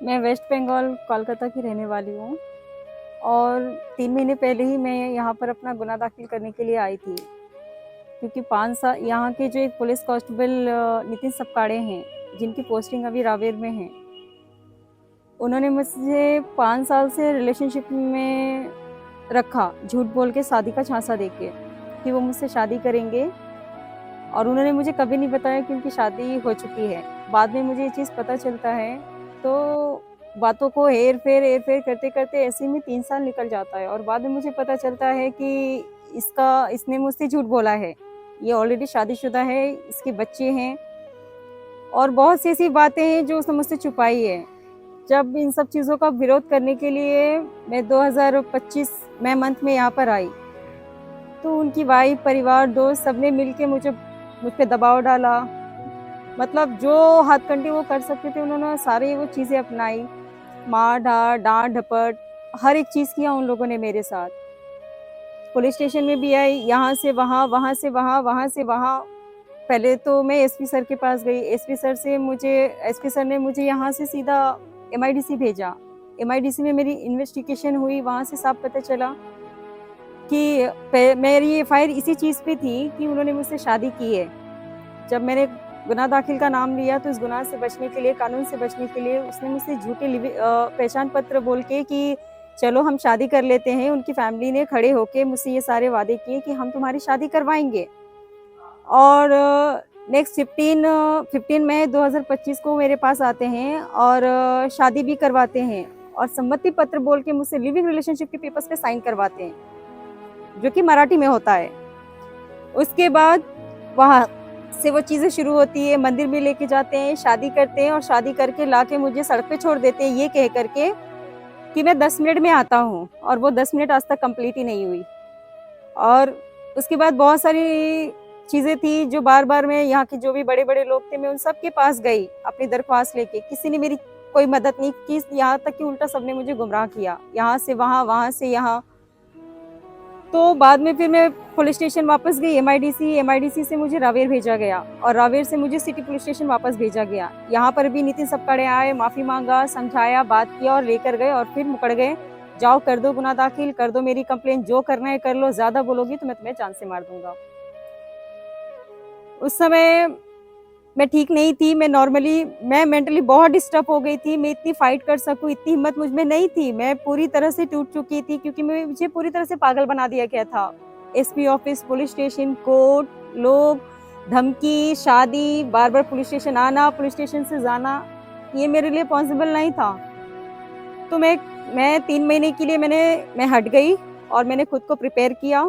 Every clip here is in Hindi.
मैं वेस्ट बंगाल कोलकाता की रहने वाली हूँ और 3 महीने पहले ही मैं यहाँ पर अपना गुनाह दाखिल करने के लिए आई थी, क्योंकि 5 साल यहाँ के जो एक पुलिस कांस्टेबल नितिन सपकाड़े हैं, जिनकी पोस्टिंग अभी रावेर में है, उन्होंने मुझे 5 साल से रिलेशनशिप में रखा, झूठ बोल के शादी का झांसा देके कि वो मुझसे शादी करेंगे। और उन्होंने मुझे कभी नहीं बताया कि उनकी शादी हो चुकी है। बाद में मुझे ये चीज़ पता चलता है, तो बातों को हेर-फेर करते-करते ऐसे में 3 साल निकल जाता है और बाद में मुझे पता चलता है कि इसने मुझसे झूठ बोला है। ये ऑलरेडी शादीशुदा है, इसके बच्चे हैं और बहुत सी ऐसी बातें हैं जो उसने मुझसे छुपाई है। जब इन सब चीज़ों का विरोध करने के लिए मैं 2025 मई मंथ में यहाँ पर आई, तो उनकी वाइफ, परिवार, दोस्त सबने मिलके मुझ पे दबाव डाला। मतलब जो हथकंडे वो कर सकते थे, उन्होंने सारी वो चीज़ें अपनाई। मार-धाड़, डाँट-डपट, हर एक चीज़ किया उन लोगों ने मेरे साथ। पुलिस स्टेशन में भी आई, यहाँ से वहाँ, वहाँ से वहाँ, वहाँ से वहाँ। पहले तो मैं एसपी सर के पास गई। एसपी सर ने मुझे यहाँ से सीधा एमआईडीसी भेजा। एमआईडीसी में मेरी इन्वेस्टिगेशन हुई, वहाँ से साफ पता चला कि मेरी एफआईआर इसी चीज़ पे थी कि उन्होंने मुझसे शादी की है। जब मैंने गुनाह दाखिल का नाम लिया, तो इस गुनाह से बचने के लिए, कानून से बचने के लिए उसने मुझसे झूठे पहचान पत्र बोल के कि चलो हम शादी कर लेते हैं। उनकी फैमिली ने खड़े होके मुझसे ये सारे वादे किए कि हम तुम्हारी शादी करवाएँगे। और नेक्स्ट 15 मई 2025 को मेरे पास आते हैं और शादी भी करवाते हैं और सम्मति पत्र बोल के मुझसे लिविंग रिलेशनशिप के पेपर्स पे साइन करवाते हैं, जो कि मराठी में होता है। उसके बाद वहाँ से वो चीज़ें शुरू होती है, मंदिर में लेके जाते हैं, शादी करते हैं और शादी करके लाके मुझे सड़क पे छोड़ देते हैं, ये कह करके कि मैं 10 मिनट में आता हूँ, और वो 10 मिनट आज तक कंप्लीट ही नहीं हुई। और उसके बाद बहुत सारी चीज़ें थी जो बार-बार मैं, यहाँ के जो भी बड़े-बड़े लोग थे, मैं उन सब के पास गई अपनी दरख्वास्त लेके, किसी ने मेरी कोई मदद नहीं की, यहाँ तक कि उल्टा सबने मुझे गुमराह किया, यहाँ से वहाँ, वहाँ से यहाँ। तो बाद में फिर मैं पुलिस स्टेशन वापस गई, एमआईडीसी से मुझे रावेर भेजा गया और रावेर से मुझे सिटी पुलिस स्टेशन वापस भेजा गया। यहाँ पर भी नितिन सपकाड़े आए, माफ़ी मांगा, समझाया, बात किया और लेकर गए और फिर मुकर गए, जाओ कर दो गुनाह दाखिल, कर दो मेरी कंप्लेंट, जो करना है कर लो, ज़्यादा बोलोगी तो मैं तुम्हें जान से मार दूंगा। उस समय मैं ठीक नहीं थी, मैं मेंटली बहुत डिस्टर्ब हो गई थी। मैं इतनी फाइट कर सकूं, इतनी हिम्मत मुझ में नहीं थी। मैं पूरी तरह से टूट चुकी थी, क्योंकि मुझे पूरी तरह से पागल बना दिया गया था। SP office, police station, court, लोग, धमकी, शादी, बार बार पुलिस स्टेशन आना, पुलिस स्टेशन से जाना, ये मेरे लिए पॉसिबल नहीं था। तो मैं 3 महीने के लिए मैं हट गई और मैंने खुद को प्रिपेयर किया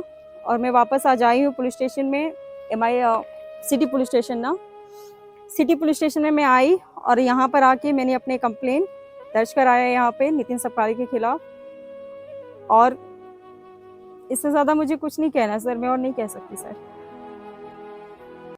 और मैं वापस आ जाई हूँ पुलिस स्टेशन में। सिटी पुलिस स्टेशन ना, सिटी पुलिस स्टेशन में मैं आई और यहाँ पर आके मैंने अपने कंप्लेंट दर्ज कराया यहाँ पे नितिन सपकाड़े के खिलाफ। और इससे ज़्यादा मुझे कुछ नहीं कहना सर, मैं और नहीं कह सकती सर।